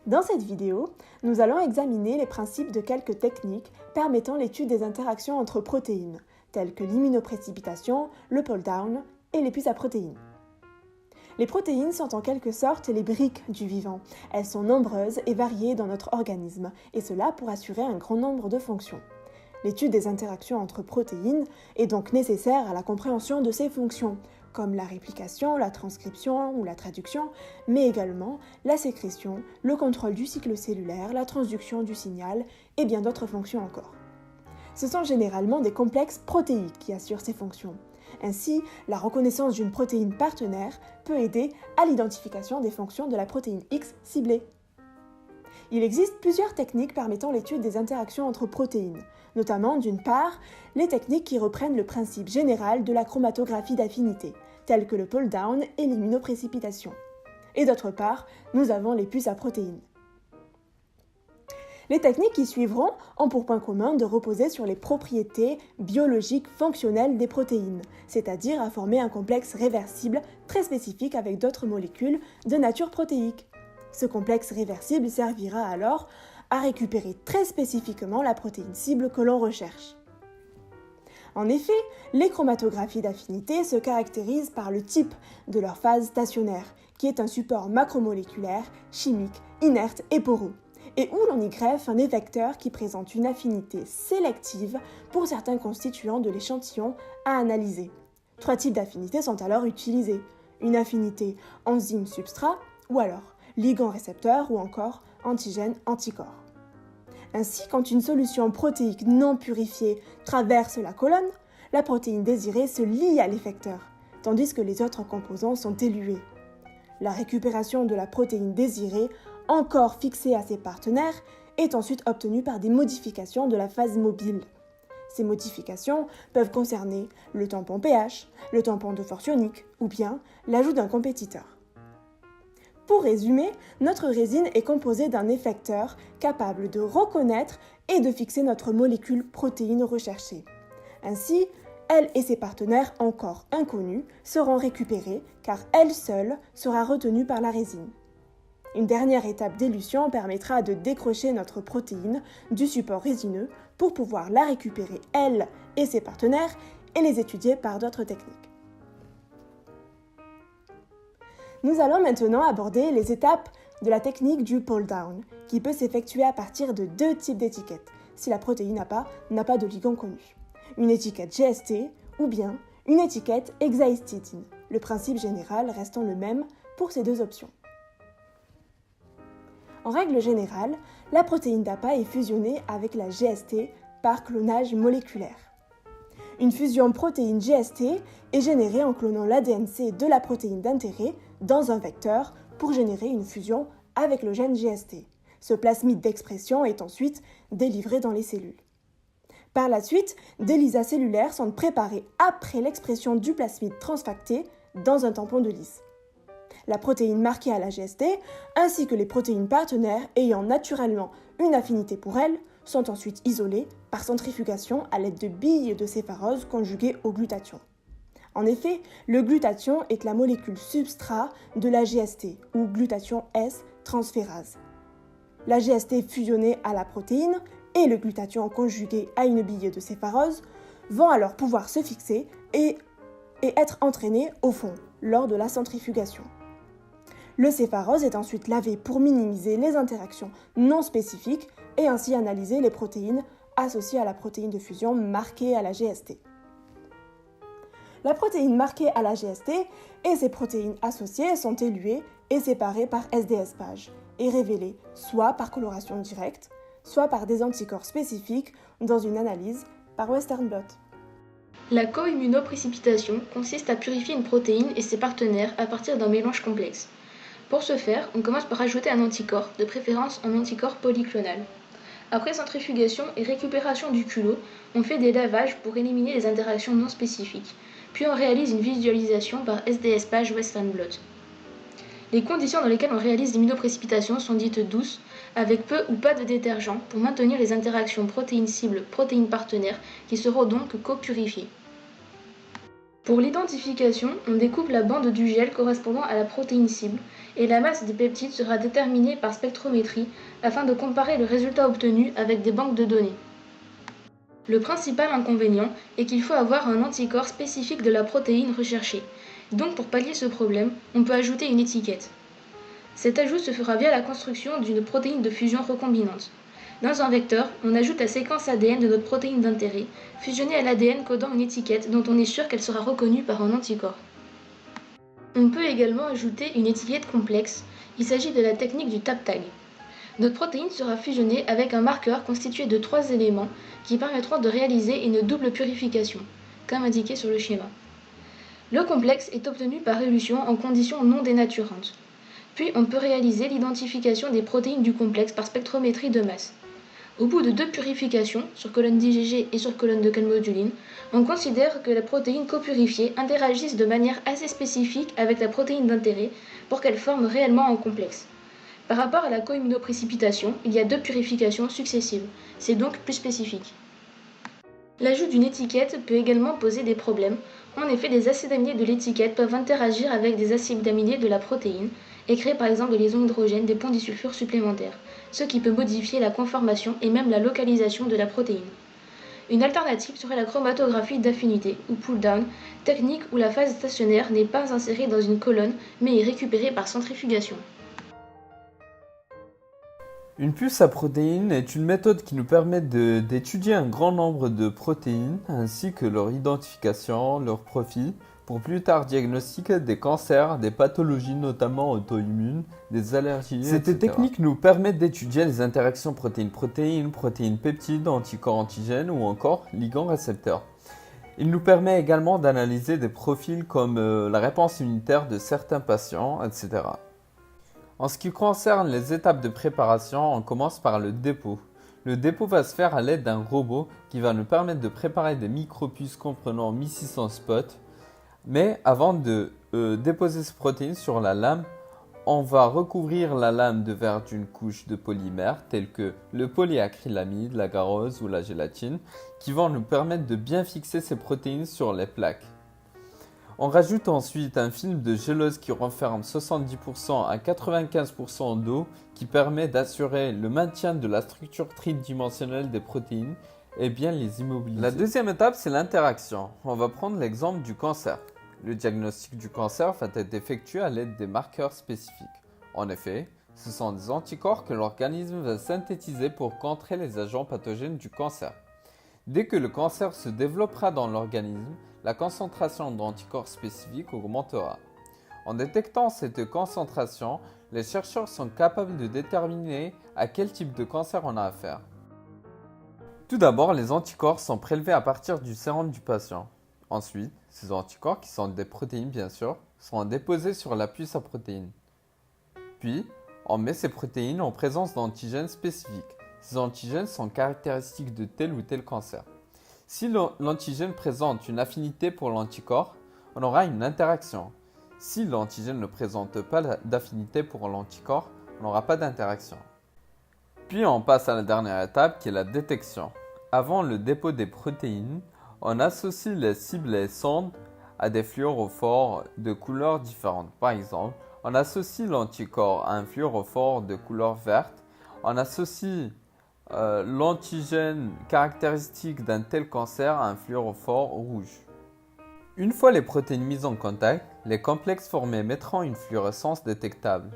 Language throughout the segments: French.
Dans cette vidéo, nous allons examiner les principes de quelques techniques permettant l'étude des interactions entre protéines, telles que l'immunoprécipitation, le pull-down et les puces à protéines. Les protéines sont en quelque sorte les briques du vivant. Elles sont nombreuses et variées dans notre organisme, et cela pour assurer un grand nombre de fonctions. L'étude des interactions entre protéines est donc nécessaire à la compréhension de ces fonctions, comme la réplication, la transcription ou la traduction, mais également la sécrétion, le contrôle du cycle cellulaire, la transduction du signal et bien d'autres fonctions encore. Ce sont généralement des complexes protéiques qui assurent ces fonctions. Ainsi, la reconnaissance d'une protéine partenaire peut aider à l'identification des fonctions de la protéine X ciblée. Il existe plusieurs techniques permettant l'étude des interactions entre protéines, notamment d'une part, les techniques qui reprennent le principe général de la chromatographie d'affinité, telles que le pull-down et l'immunoprécipitation. Et d'autre part, nous avons les puces à protéines. Les techniques qui suivront ont pour point commun de reposer sur les propriétés biologiques fonctionnelles des protéines, c'est-à-dire à former un complexe réversible très spécifique avec d'autres molécules de nature protéique. Ce complexe réversible servira alors à récupérer très spécifiquement la protéine cible que l'on recherche. En effet, les chromatographies d'affinité se caractérisent par le type de leur phase stationnaire, qui est un support macromoléculaire, chimique, inerte et poreux, et où l'on y greffe un effecteur qui présente une affinité sélective pour certains constituants de l'échantillon à analyser. Trois types d'affinités sont alors utilisés, une affinité enzyme-substrat ou alors ligand-récepteur ou encore antigène-anticorps. Ainsi, quand une solution protéique non purifiée traverse la colonne, la protéine désirée se lie à l'effecteur, tandis que les autres composants sont élués. La récupération de la protéine désirée, encore fixée à ses partenaires, est ensuite obtenue par des modifications de la phase mobile. Ces modifications peuvent concerner le tampon pH, le tampon de force ionique ou bien l'ajout d'un compétiteur. Pour résumer, notre résine est composée d'un effecteur capable de reconnaître et de fixer notre molécule protéine recherchée. Ainsi, elle et ses partenaires encore inconnus seront récupérés car elle seule sera retenue par la résine. Une dernière étape d'élution permettra de décrocher notre protéine du support résineux pour pouvoir la récupérer elle et ses partenaires et les étudier par d'autres techniques. Nous allons maintenant aborder les étapes de la technique du pull-down, qui peut s'effectuer à partir de deux types d'étiquettes, si la protéine n'a pas de ligand connu. Une étiquette GST ou bien une étiquette hexahistidine, le principe général restant le même pour ces deux options. En règle générale, la protéine d'APA est fusionnée avec la GST par clonage moléculaire. Une fusion protéine-GST est générée en clonant l'ADN-C de la protéine d'intérêt dans un vecteur pour générer une fusion avec le gène GST. Ce plasmide d'expression est ensuite délivré dans les cellules. Par la suite, des lysats cellulaires sont préparés après l'expression du plasmide transfacté dans un tampon de lyse. La protéine marquée à la GST, ainsi que les protéines partenaires ayant naturellement une affinité pour elle, sont ensuite isolées par centrifugation à l'aide de billes de cépharose conjuguées au glutathion. En effet, le glutathion est la molécule substrat de la GST, ou glutathion S-transférase. La GST fusionnée à la protéine et le glutathion conjugué à une bille de cépharose vont alors pouvoir se fixer et être entraînés au fond lors de la centrifugation. Le cépharose est ensuite lavé pour minimiser les interactions non spécifiques et ainsi analyser les protéines associées à la protéine de fusion marquée à la GST. La protéine marquée à la GST et ses protéines associées sont éluées et séparées par SDS-PAGE et révélées soit par coloration directe, soit par des anticorps spécifiques dans une analyse par Western blot. La co-immunoprécipitation consiste à purifier une protéine et ses partenaires à partir d'un mélange complexe. Pour ce faire, on commence par ajouter un anticorps, de préférence un anticorps polyclonal. Après centrifugation et récupération du culot, on fait des lavages pour éliminer les interactions non spécifiques, puis on réalise une visualisation par SDS-PAGE Western blot. Les conditions dans lesquelles on réalise l'immunoprécipitation sont dites douces, avec peu ou pas de détergent pour maintenir les interactions protéines cibles, protéines partenaires qui seront donc copurifiées. Pour l'identification, on découpe la bande du gel correspondant à la protéine cible et la masse des peptides sera déterminée par spectrométrie afin de comparer le résultat obtenu avec des banques de données. Le principal inconvénient est qu'il faut avoir un anticorps spécifique de la protéine recherchée. Donc pour pallier ce problème, on peut ajouter une étiquette. Cet ajout se fera via la construction d'une protéine de fusion recombinante. Dans un vecteur, on ajoute la séquence ADN de notre protéine d'intérêt, fusionnée à l'ADN codant une étiquette dont on est sûr qu'elle sera reconnue par un anticorps. On peut également ajouter une étiquette complexe. Il s'agit de la technique du tap-tag. Notre protéine sera fusionnée avec un marqueur constitué de 3 éléments qui permettront de réaliser une double purification, comme indiqué sur le schéma. Le complexe est obtenu par élution en conditions non dénaturantes. Puis on peut réaliser l'identification des protéines du complexe par spectrométrie de masse. Au bout de 2 purifications, sur colonne d'IgG et sur colonne de calmoduline, on considère que les protéines copurifiées interagissent de manière assez spécifique avec la protéine d'intérêt pour qu'elles forment réellement un complexe. Par rapport à la coimmunoprécipitation, il y a 2 purifications successives, c'est donc plus spécifique. L'ajout d'une étiquette peut également poser des problèmes. En effet, les acides aminés de l'étiquette peuvent interagir avec des acides aminés de la protéine et créer par exemple des liaisons hydrogènes des ponts disulfure supplémentaires, ce qui peut modifier la conformation et même la localisation de la protéine. Une alternative serait la chromatographie d'affinité, ou pull-down, technique où la phase stationnaire n'est pas insérée dans une colonne mais est récupérée par centrifugation. Une puce à protéines est une méthode qui nous permet d'étudier un grand nombre de protéines ainsi que leur identification, leur profil, pour plus tard diagnostiquer des cancers, des pathologies notamment auto-immunes, des allergies, etc. Cette technique nous permet d'étudier les interactions protéines-protéines, protéines-peptides, anticorps-antigènes ou encore ligands-récepteurs. Il nous permet également d'analyser des profils comme la réponse immunitaire de certains patients, etc. En ce qui concerne les étapes de préparation, on commence par le dépôt. Le dépôt va se faire à l'aide d'un robot qui va nous permettre de préparer des micropuces comprenant 1600 spots. Mais avant de déposer ces protéines sur la lame, on va recouvrir la lame de verre d'une couche de polymères tels que le polyacrylamide, l'agarose ou la gélatine qui vont nous permettre de bien fixer ces protéines sur les plaques. On rajoute ensuite un film de gélose qui renferme 70% à 95% d'eau qui permet d'assurer le maintien de la structure tridimensionnelle des protéines et bien les immobiliser. La deuxième étape, c'est l'interaction. On va prendre l'exemple du cancer. Le diagnostic du cancer va être effectué à l'aide des marqueurs spécifiques. En effet, ce sont des anticorps que l'organisme va synthétiser pour contrer les agents pathogènes du cancer. Dès que le cancer se développera dans l'organisme, la concentration d'anticorps spécifiques augmentera. En détectant cette concentration, les chercheurs sont capables de déterminer à quel type de cancer on a affaire. Tout d'abord, les anticorps sont prélevés à partir du sérum du patient. Ensuite, ces anticorps, qui sont des protéines bien sûr, seront déposés sur la puce à protéines. Puis, on met ces protéines en présence d'antigènes spécifiques. Ces antigènes sont caractéristiques de tel ou tel cancer. Si l'antigène présente une affinité pour l'anticorps, on aura une interaction. Si l'antigène ne présente pas d'affinité pour l'anticorps, on n'aura pas d'interaction. Puis on passe à la dernière étape qui est la détection. Avant le dépôt des protéines, on associe les cibles et sondes à des fluorophores de couleurs différentes. Par exemple, on associe l'anticorps à un fluorophore de couleur verte. On associe l'antigène caractéristique d'un tel cancer à un fluorophore rouge. Une fois les protéines mises en contact, les complexes formés mettront une fluorescence détectable.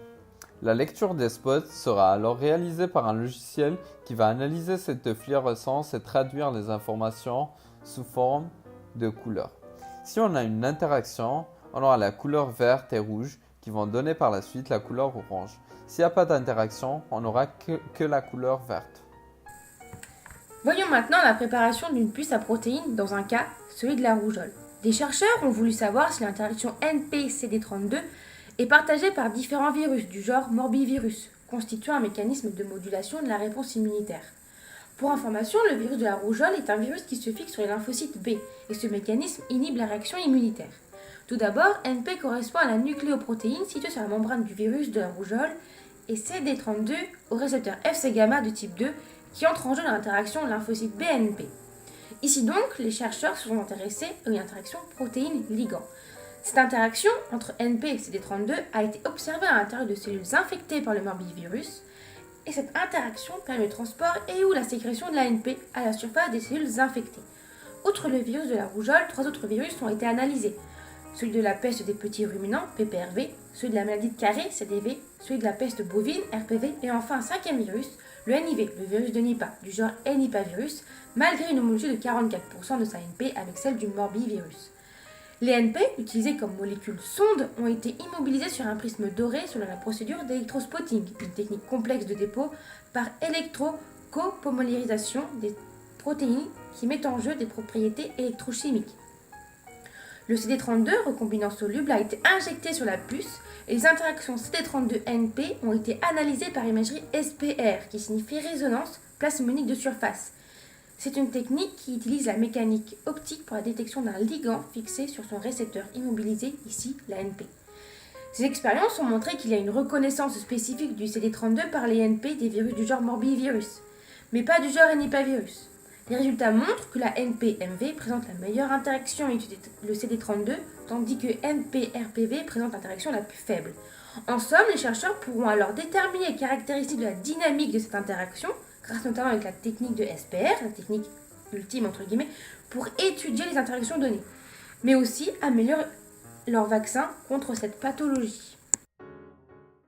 La lecture des spots sera alors réalisée par un logiciel qui va analyser cette fluorescence et traduire les informations sous forme de couleurs. Si on a une interaction, on aura la couleur verte et rouge qui vont donner par la suite la couleur orange. S'il n'y a pas d'interaction, on n'aura que la couleur verte. Voyons maintenant la préparation d'une puce à protéines dans un cas, celui de la rougeole. Des chercheurs ont voulu savoir si l'interaction NP-CD32 est partagée par différents virus du genre morbivirus, constituant un mécanisme de modulation de la réponse immunitaire. Pour information, le virus de la rougeole est un virus qui se fixe sur les lymphocytes B, et ce mécanisme inhibe la réaction immunitaire. Tout d'abord, NP correspond à la nucléoprotéine située sur la membrane du virus de la rougeole, et CD32 au récepteur Fc-gamma de type 2, qui entre en jeu dans l'interaction lymphocyte BNP. Ici donc, les chercheurs se sont intéressés à une interaction protéine-ligand. Cette interaction entre NP et CD32 a été observée à l'intérieur de cellules infectées par le morbillivirus, et cette interaction permet le transport et ou la sécrétion de l'ANP à la surface des cellules infectées. Outre le virus de la rougeole, 3 autres virus ont été analysés. Celui de la peste des petits ruminants, PPRV, celui de la maladie de Carré, CDV, celui de la peste bovine, RPV, et enfin un 5e virus, le NIV, le virus de Nipah, du genre Nipavirus, malgré une homologie de 44% de sa NP avec celle du morbillivirus. Les NP, utilisés comme molécules sondes, ont été immobilisés sur un prisme doré selon la procédure d'électrospotting, une technique complexe de dépôt par électrocopolymérisation des protéines qui met en jeu des propriétés électrochimiques. Le CD32, recombinant soluble, a été injecté sur la puce et les interactions CD32-NP ont été analysées par imagerie SPR, qui signifie résonance plasmonique de surface. C'est une technique qui utilise la mécanique optique pour la détection d'un ligand fixé sur son récepteur immobilisé, ici l'ANP. Ces expériences ont montré qu'il y a une reconnaissance spécifique du CD32 par les NP des virus du genre morbillivirus, mais pas du genre Nipavirus. Les résultats montrent que la NP-MV présente la meilleure interaction avec le CD32, tandis que NP-RPV présente l'interaction la plus faible. En somme, les chercheurs pourront alors déterminer les caractéristiques de la dynamique de cette interaction, grâce notamment avec la technique de SPR, la technique ultime entre guillemets, pour étudier les interactions données, mais aussi améliorer leur vaccin contre cette pathologie.